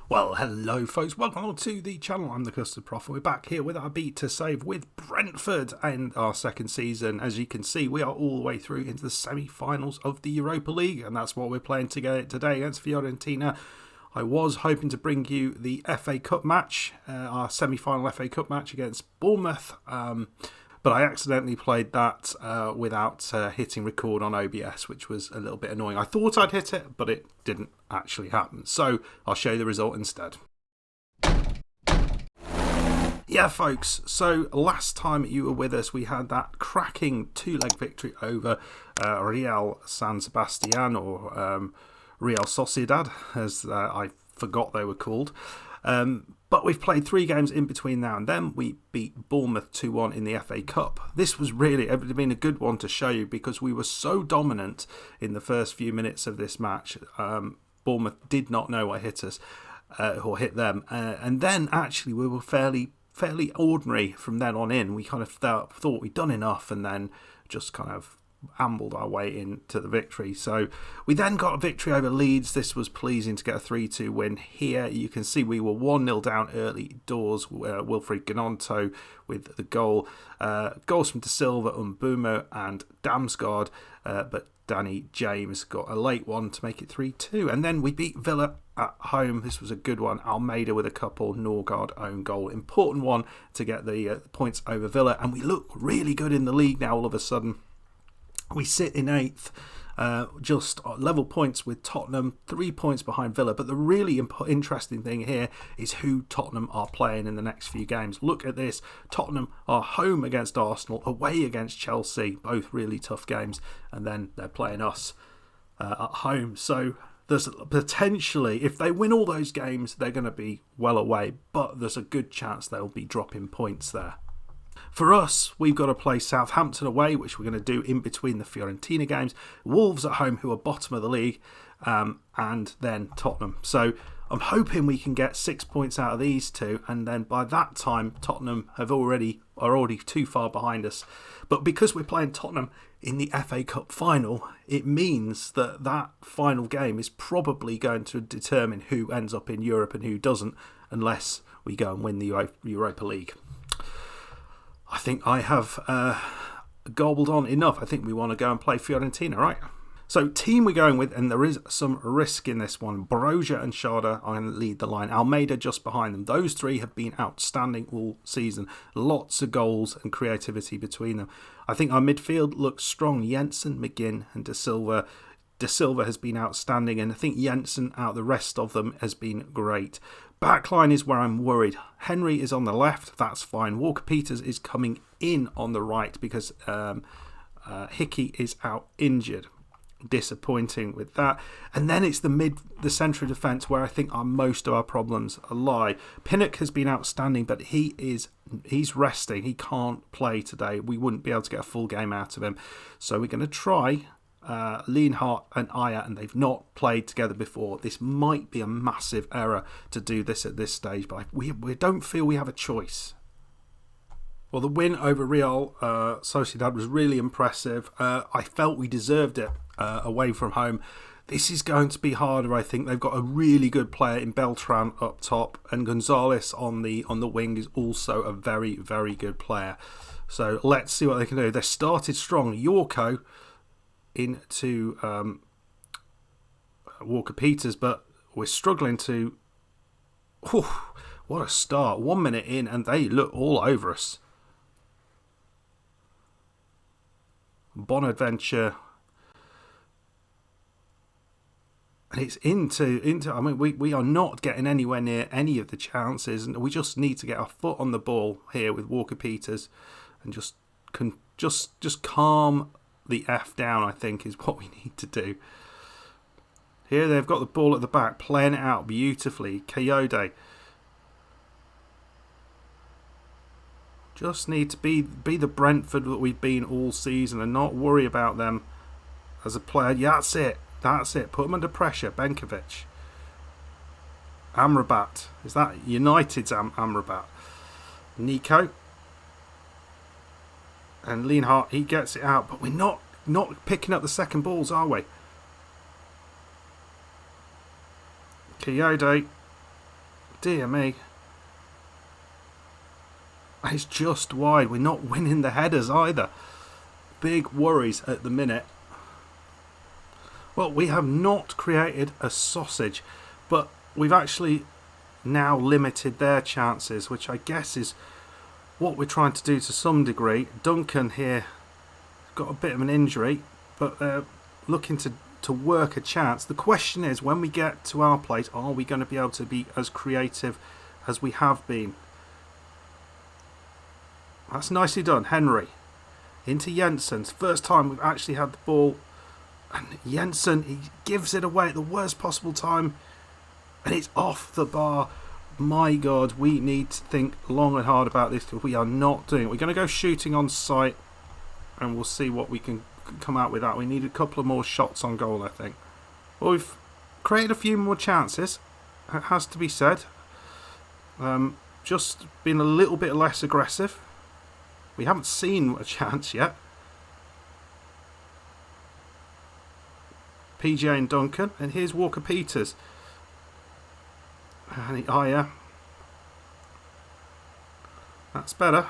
Well, hello folks, welcome on to the channel. I'm the Custard Prof. We're back here with our beat to save with Brentford and our second season. As you can see, we are all the way through into the semi-finals of the Europa League, and that's what we're playing today against Fiorentina. I was hoping to bring you the FA Cup match, our semi-final FA Cup match against Bournemouth, but I accidentally played that without hitting record on OBS, which was a little bit annoying. I thought I'd hit it, but it didn't actually happen. So I'll show you the result instead. Yeah, folks, so last time you were with us, we had that cracking two-leg victory over Real San Sebastian, or Real Sociedad, as I forgot they were called. But we've played 3 games in between now and then. We beat Bournemouth 2-1 in the FA Cup. This was really been a good one to show you because we were so dominant in the first few minutes of this match. Bournemouth did not know what hit us or hit them. And then actually we were fairly ordinary from then on in. We kind of thought we'd done enough and then just kind of ambled our way into the victory. So we then got a victory over Leeds. This was pleasing to get a 3-2 win here. You can see we were 1-0 down early doors. Wilfried Gnonto with the goal. Goals from De Silva, Mbeumo and Damsgaard, but Danny James got a late one to make it 3-2. And then we beat Villa at home. This was a good one. Almeida with a couple, Norgard own goal. Important one to get the points over Villa. And we look really good in the league now all of a sudden. We sit in 8th, just level points with Tottenham, 3 points behind Villa. But the really interesting thing here is who Tottenham are playing in the next few games. Look at this. Tottenham are home against Arsenal, away against Chelsea, both really tough games. And then they're playing us at home. So there's potentially, if they win all those games, they're going to be well away. But there's a good chance they'll be dropping points there. For us, we've got to play Southampton away, which we're going to do in between the Fiorentina games. Wolves at home, who are bottom of the league, and then Tottenham. So I'm hoping we can get 6 points out of these two, and then by that time, Tottenham are already too far behind us. But because we're playing Tottenham in the FA Cup final, it means that final game is probably going to determine who ends up in Europe and who doesn't, unless we go and win the Europa League. I think I have gobbled on enough. I think we want to go and play Fiorentina, right? So team we're going with, and there is some risk in this one. Broja and Sharda are going to lead the line. Almeida just behind them. Those 3 have been outstanding all season. Lots of goals and creativity between them. I think our midfield looks strong. Jensen, McGinn and De Silva. De Silva has been outstanding, and I think Jensen out the rest of them has been great. Backline is where I'm worried. Henry is on the left, that's fine. Walker-Peters is coming in on the right because Hickey is out injured. Disappointing with that. And then it's the central defence where I think most of our problems lie. Pinnock has been outstanding, but he's resting. He can't play today. We wouldn't be able to get a full game out of him. So we're going to try Lienhart and Aya, and they've not played together before. This might be a massive error to do this at this stage, but we don't feel we have a choice. Well, the win over Real Sociedad was really impressive. I felt we deserved it away from home. This is going to be harder, I think. They've got a really good player in Beltran up top, and Gonzalez on the wing is also a very, very good player. So let's see what they can do. They started strong. Yorko into Walker-Peters, but we're struggling to... Whew, what a start. 1 minute in and they look all over us. Bonaventure, and it's into I mean, we are not getting anywhere near any of the chances, and we just need to get our foot on the ball here with Walker-Peters and just calm the F down, I think, is what we need to do. Here they've got the ball at the back, playing it out beautifully. Kayode. Just need to be the Brentford that we've been all season and not worry about them as a player. Yeah, that's it. That's it. Put them under pressure. Benkovic. Amrabat. Is that United's Amrabat? Nico. And Lienhart, he gets it out. But we're not picking up the second balls, are we? Kayode. dear me. It's just wide. We're not winning the headers either. Big worries at the minute. Well, we have not created a sausage, but we've actually now limited their chances, which I guess is what we're trying to do to some degree. Duncan here got a bit of an injury, but they're looking to work a chance. The question is, when we get to our place, are we going to be able to be as creative as we have been? That's nicely done. Henry into Jensen's. First time we've actually had the ball. And Jensen, he gives it away at the worst possible time. And it's off the bar. My God, we need to think long and hard about this because we are not doing it. We're going to go shooting on sight. And we'll see what we can come out with that. We need a couple of more shots on goal, I think. Well, we've created a few more chances. It has to be said. Just been a little bit less aggressive. We haven't seen a chance yet. PJ and Duncan. And here's Walker-Peters. And yeah. That's better.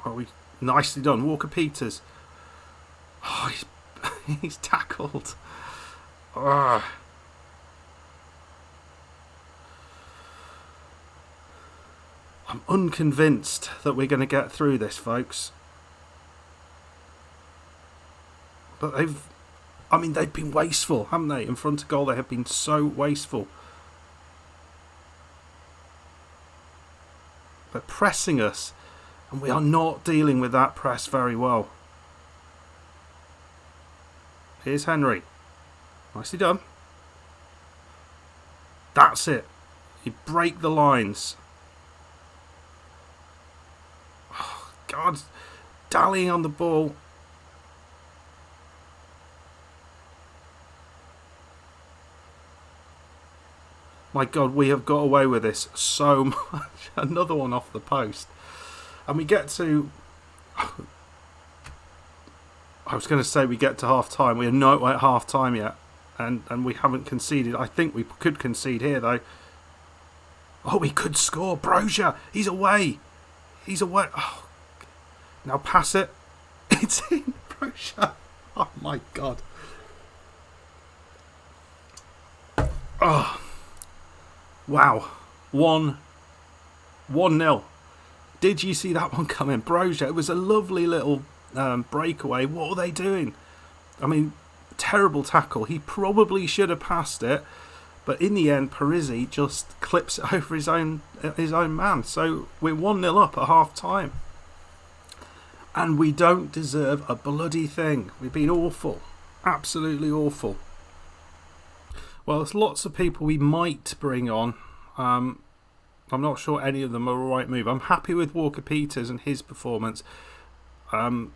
Oh, nicely done. Walker-Peters. Oh, he's tackled. Ugh. I'm unconvinced that we're going to get through this, folks. But they've been wasteful, haven't they? In front of goal, they have been so wasteful. They're pressing us, and we are not dealing with that press very well. Here's Henry. Nicely done. That's it. You break the lines. Oh, God. Dallying on the ball. My God, we have got away with this so much. Another one off the post. And we get to... I was going to say we get to half-time. We are not at half-time yet. And we haven't conceded. I think we could concede here, though. Oh, we could score. Brozier, he's away. He's away. Oh. Now pass it. It's in, Brozier. Oh, my God. Oh. Wow. 1-0. Did you see that one coming? Brozier, it was a lovely little breakaway. What were they doing? I mean, terrible tackle. He probably should have passed it, but in the end, Parisi just clips it over his own man. So we're 1-0 up at half time. And we don't deserve a bloody thing. We've been awful. Absolutely awful. Well, there's lots of people we might bring on. I'm not sure any of them are a right move. I'm happy with Walker-Peters and his performance. I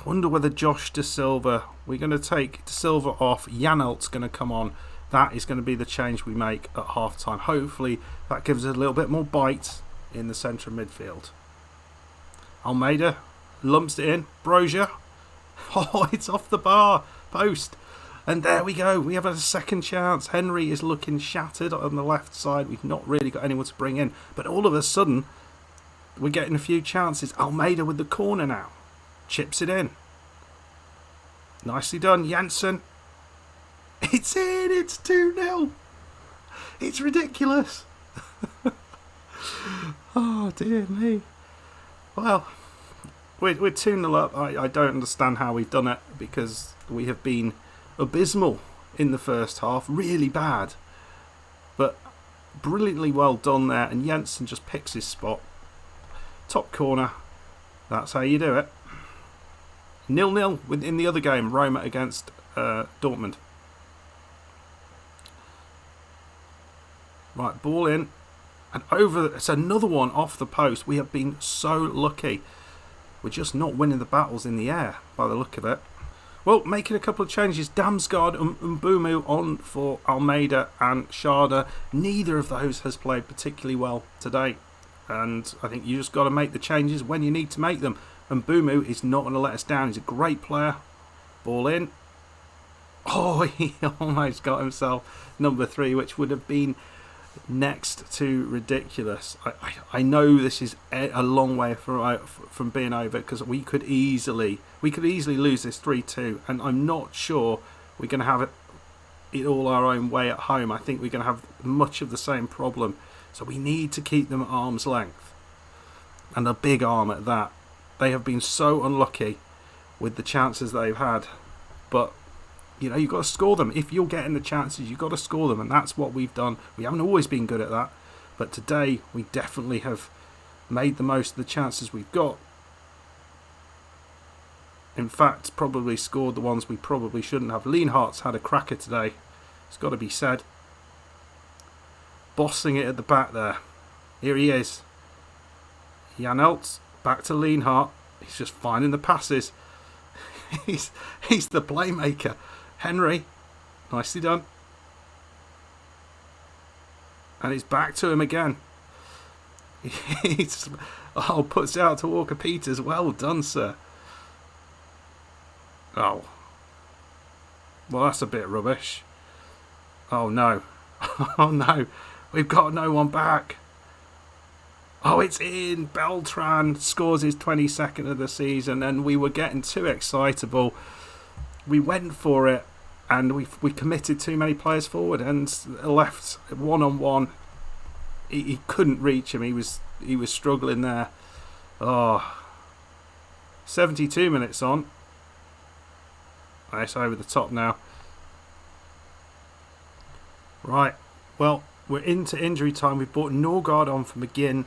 wonder whether Josh Da Silva... We're going to take Da Silva off. Janelt's going to come on. That is going to be the change we make at half-time. Hopefully that gives us a little bit more bite in the centre of midfield. Almeida lumps it in. Brozier. Oh, it's off the bar. Post. And there we go. We have a second chance. Henry is looking shattered on the left side. We've not really got anyone to bring in. But all of a sudden, we're getting a few chances. Almeida with the corner now. Chips it in. Nicely done. Jensen. It's in. It's 2-0. It's ridiculous. Oh, dear me. Well, we're 2-0 up. I don't understand how we've done it because we have been abysmal in the first half, really bad, but brilliantly well done there, and Jensen just picks his spot. Top corner, that's how you do it. 0-0 in the other game, Roma against Dortmund. Right, ball in, and over, it's another one off the post. We have been so lucky. We're just not winning the battles in the air, by the look of it. Well, making a couple of changes. Damsgaard and Mbumu on for Almeida and Sharda. Neither of those has played particularly well today. And I think you just got to make the changes when you need to make them. And Mbumu is not going to let us down. He's a great player. Ball in. Oh, he almost got himself number 3, which would have been next to ridiculous. I know this is a long way from being over, because we could easily lose this 3-2, and I'm not sure we're going to have it all our own way at home. I think we're going to have much of the same problem, so we need to keep them at arm's length, and a big arm at that. They have been so unlucky with the chances they've had, but you've got to score them. If you're getting the chances, you've got to score them, and that's what we've done. We haven't always been good at that, but today we definitely have made the most of the chances we've got. In fact, probably scored the ones we probably shouldn't have. Lienhart's had a cracker today, it's got to be said. Bossing it at the back there. Here he is. Jan Eltz, back to Lienhart. He's just finding the passes. he's the playmaker. Henry, nicely done. And it's back to him again. Puts it out to Walker Peters. Well done, sir. Oh. Well, that's a bit rubbish. Oh, no. Oh, no. We've got no one back. Oh, it's in. Beltran scores his 22nd of the season, and we were getting too excitable. We went for it, and we committed too many players forward and left one-on-one. He couldn't reach him. He was struggling there. Oh, 72 minutes on. It's over the top now. Right. Well, we're into injury time. We've brought Norgard on for McGinn.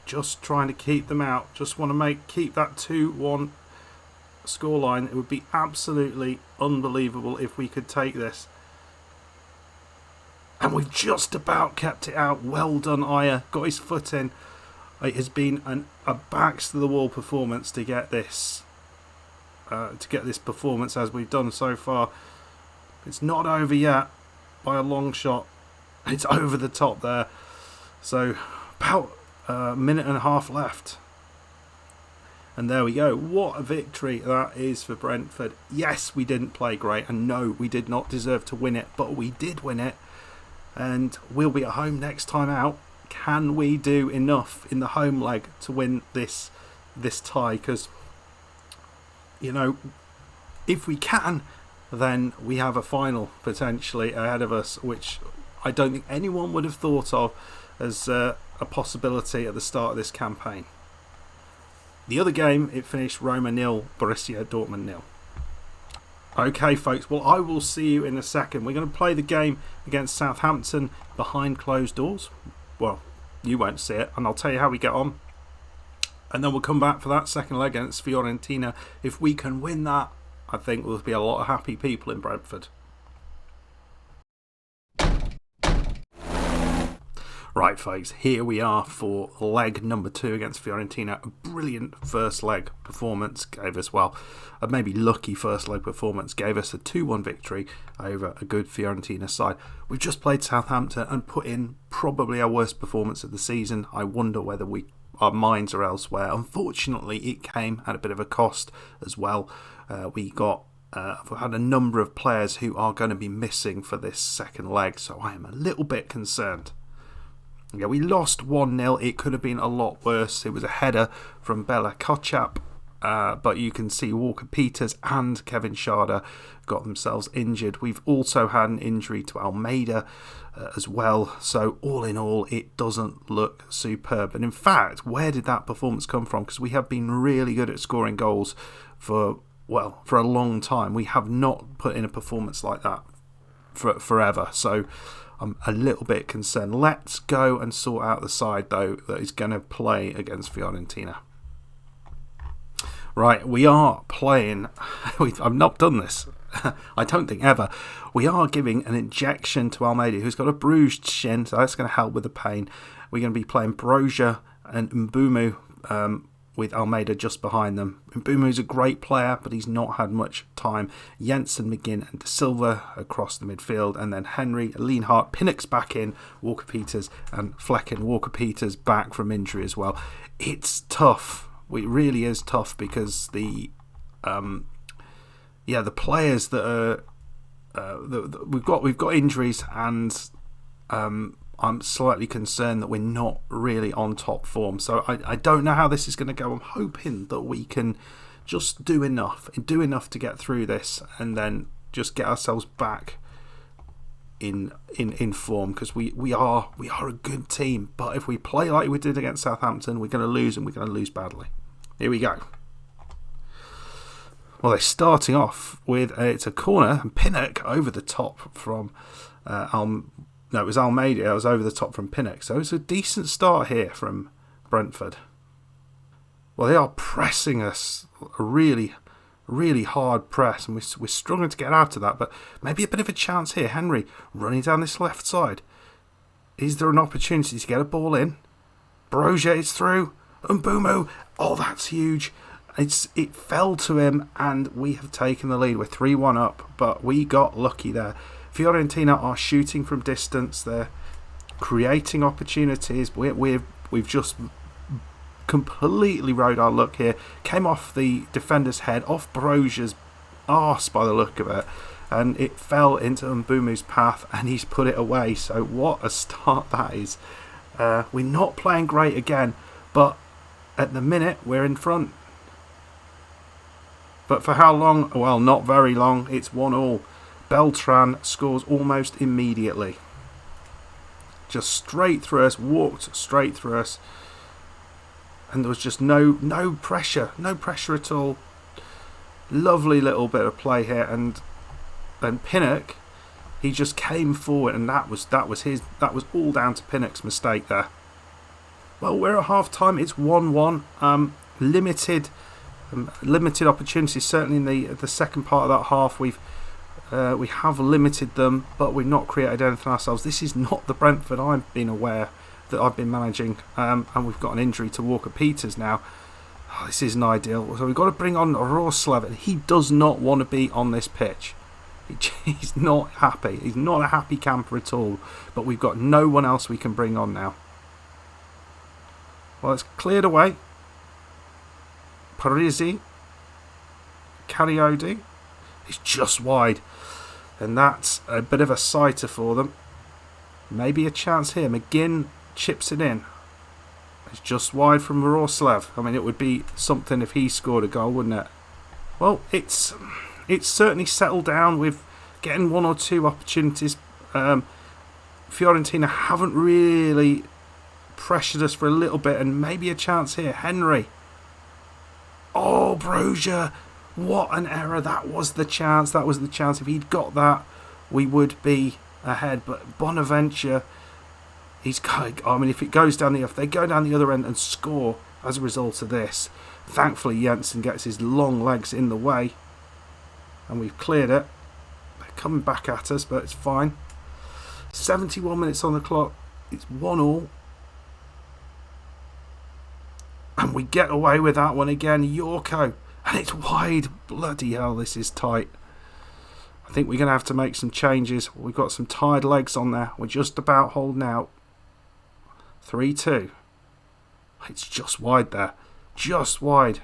Just trying to keep them out. Just want to keep that 2-1 scoreline. It would be absolutely unbelievable if we could take this. And we've just about kept it out. Well done, Aya. Got his foot in. It has been a backs to the wall performance to get this performance as we've done so far. It's not over yet by a long shot. It's over the top there. So about a minute and a half left. And there we go. What a victory that is for Brentford. Yes, we didn't play great, and no, we did not deserve to win it, but we did win it, and we'll be at home next time out. Can we do enough in the home leg to win this tie? Because, if we can, then we have a final potentially ahead of us, which I don't think anyone would have thought of as a possibility at the start of this campaign. The other game, it finished Roma 0, Borussia Dortmund 0. Okay, folks, well, I will see you in a second. We're going to play the game against Southampton behind closed doors. Well, you won't see it, and I'll tell you how we get on. And then we'll come back for that second leg against Fiorentina. If we can win that, I think there'll be a lot of happy people in Brentford. Right, folks, here we are for leg number 2 against Fiorentina. A brilliant first leg performance gave us, a maybe lucky first leg performance gave us a 2-1 victory over a good Fiorentina side. We've just played Southampton and put in probably our worst performance of the season. I wonder whether our minds are elsewhere. Unfortunately, it came at a bit of a cost as well. We had a number of players who are going to be missing for this second leg, so I am a little bit concerned. Yeah, we lost 1-0. It could have been a lot worse. It was a header from Bela Kotchap, but you can see Walker Peters and Kevin Schade got themselves injured. We've also had an injury to Almeida as well. So all in all, it doesn't look superb. And in fact, where did that performance come from? Because we have been really good at scoring goals for a long time. We have not put in a performance like that forever. So I'm a little bit concerned. Let's go and sort out the side, though, that is going to play against Fiorentina. Right, we are playing... I've not done this. I don't think ever. We are giving an injection to Almeida, who's got a bruised shin, so that's going to help with the pain. We're going to be playing Broja and Mbumu with Almeida just behind them. Mbumu's a great player, but he's not had much time. Jensen, McGinn and De Silva across the midfield, and then Henry, Lienhart, Pinnock's back in, Walker Peters and Flecken. Walker Peters back from injury as well. It's tough. It really is tough because yeah, the players that are we've got injuries, and I'm slightly concerned that we're not really on top form. So I don't know how this is going to go. I'm hoping that we can just do enough to get through this, and then just get ourselves back in form, because we are a good team. But if we play like we did against Southampton, we're going to lose, and we're going to lose badly. Here we go. Well, they're starting off with it's a corner, and Pinnock over the top from it was Almeida. It was over the top from Pinnock. So it's a decent start here from Brentford. Well, they are pressing us a really, really hard press, and we're struggling to get out of that. But maybe a bit of a chance here. Henry running down this left side. Is there an opportunity to get a ball in? Broja is through. Mbumu. Oh, that's huge. It fell to him, and we have taken the lead. We're 3-1 up, but we got lucky there. Fiorentina are shooting from distance. They're creating opportunities. We've just completely rode our luck here. Came off the defender's head, off Broja's arse by the look of it, and it fell into Mbumu's path, and he's put it away. So what a start that is. We're not playing great again, but at the minute we're in front. But for how long? Well, not very long. It's 1-1. Beltran scores almost immediately. Just straight through us, walked straight through us. And there was just no pressure. No pressure at all. Lovely little bit of play here. And Pinnock, he just came forward, and that was all down to Pinnock's mistake there. Well, we're at half time. It's 1-1. Limited opportunities, certainly in the second part of that half. We have limited them, but we've not created anything ourselves. This is not the Brentford I've been aware that I've been managing, and we've got an injury to Walker-Peters now. Oh, this isn't ideal. So we've got to bring on Roslev, and he does not want to be on this pitch. He's not happy. He's not a happy camper at all, but we've got no one else we can bring on now. Well, it's cleared away. Parisi, Cariodi, is just wide, and that's a bit of a sighter for them. Maybe a chance here. McGinn chips it in. It's just wide from Roslev. I mean, it would be something if he scored a goal, wouldn't it? Well, it's certainly settled down. We're getting one or two opportunities. Fiorentina haven't really pressured us for a little bit, and maybe a chance here. Henry. Oh, Broja, what an error. That was the chance. If he'd got that, we would be ahead. But Bonaventure, if they go down the other end and score as a result of this, thankfully Jensen gets his long legs in the way, and we've cleared it. They're coming back at us, but it's fine. 71 minutes on the clock. It's 1-1. And we get away with that one again. Yorko. And it's wide. Bloody hell, this is tight. I think we're going to have to make some changes. We've got some tired legs on there. We're just about holding out. 3-2. It's just wide there. Just wide.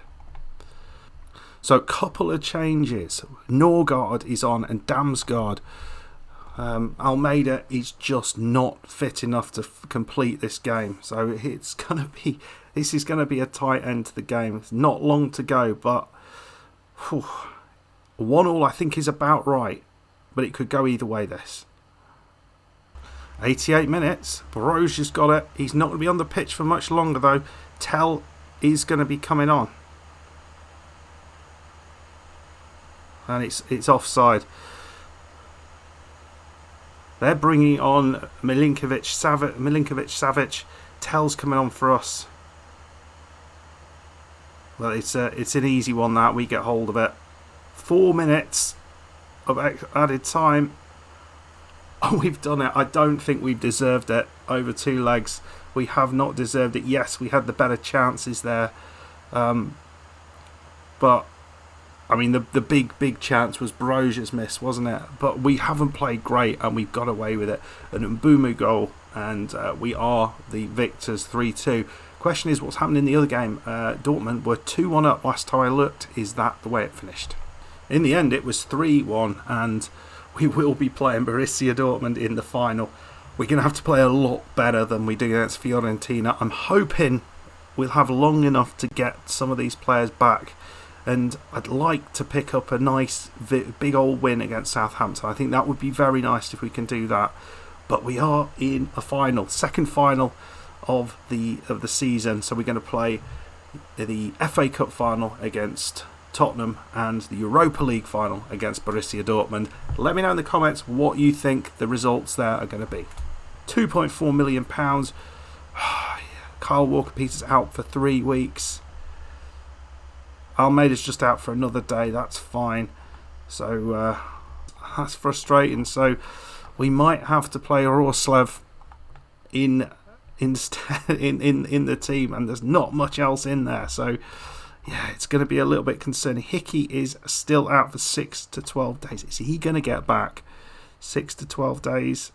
So a couple of changes. Norgard is on, and Damsgaard. Almeida is just not fit enough to complete this game. So this is going to be a tight end to the game. It's not long to go, but 1-1 I think is about right. But it could go either way, this. 88 minutes. Broja's got it. He's not going to be on the pitch for much longer, though. Tell is going to be coming on. And it's offside. They're bringing on Milinkovic-Savic. Tell's coming on for us. Well, it's an easy one that we get hold of it. 4 minutes of added time. Oh, we've done it. I don't think we've deserved it over 2 legs. We have not deserved it. Yes, we had the better chances there. But I mean, the big chance was Broja's miss, wasn't it? But we haven't played great, and we've got away with it. An Mbumu goal, and we are the victors, 3-2. Question is, what's happened in the other game? Dortmund were 2-1 up last time I looked. Is that the way it finished? In the end, it was 3-1, and we will be playing Borussia Dortmund in the final. We're going to have to play a lot better than we did against Fiorentina. I'm hoping we'll have long enough to get some of these players back, and I'd like to pick up a nice big old win against Southampton. I think that would be very nice if we can do that. But we are in a final, second final of the season, so we're going to play the FA Cup final against Tottenham and the Europa League final against Borussia Dortmund. Let me know in the comments what you think the results there are going to be. £2.4 million. Kyle Walker-Peters out for 3 weeks. Almeida's just out for another day. That's fine. So that's frustrating. So we might have to play Roslev in the team, and there's not much else in there. So yeah, it's going to be a little bit concerning. Hickey is still out for 6 to 12 days. Is he going to get back 6 to 12 days?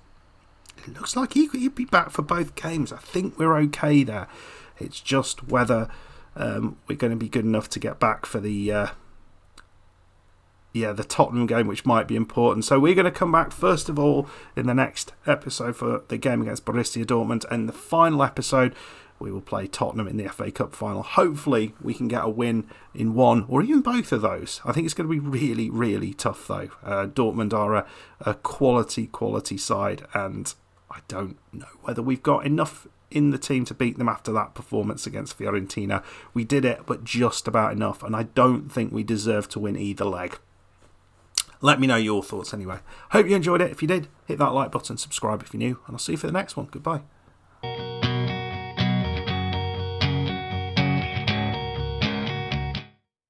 It looks like he'd be back for both games. I think we're okay there. It's just whether we're going to be good enough to get back for the Tottenham game, which might be important. So we're going to come back first of all in the next episode for the game against Borussia Dortmund, and the final episode we will play Tottenham in the FA Cup final. Hopefully we can get a win in one or even both of those. I think it's going to be really, really tough though. Dortmund are a quality side, and I don't know whether we've got enough in the team to beat them after that performance against Fiorentina. We did it, but just about enough, and I don't think we deserve to win either leg. Let me know your thoughts anyway. Hope you enjoyed it. If you did, hit that like button, subscribe if you're new, and I'll see you for the next one. Goodbye.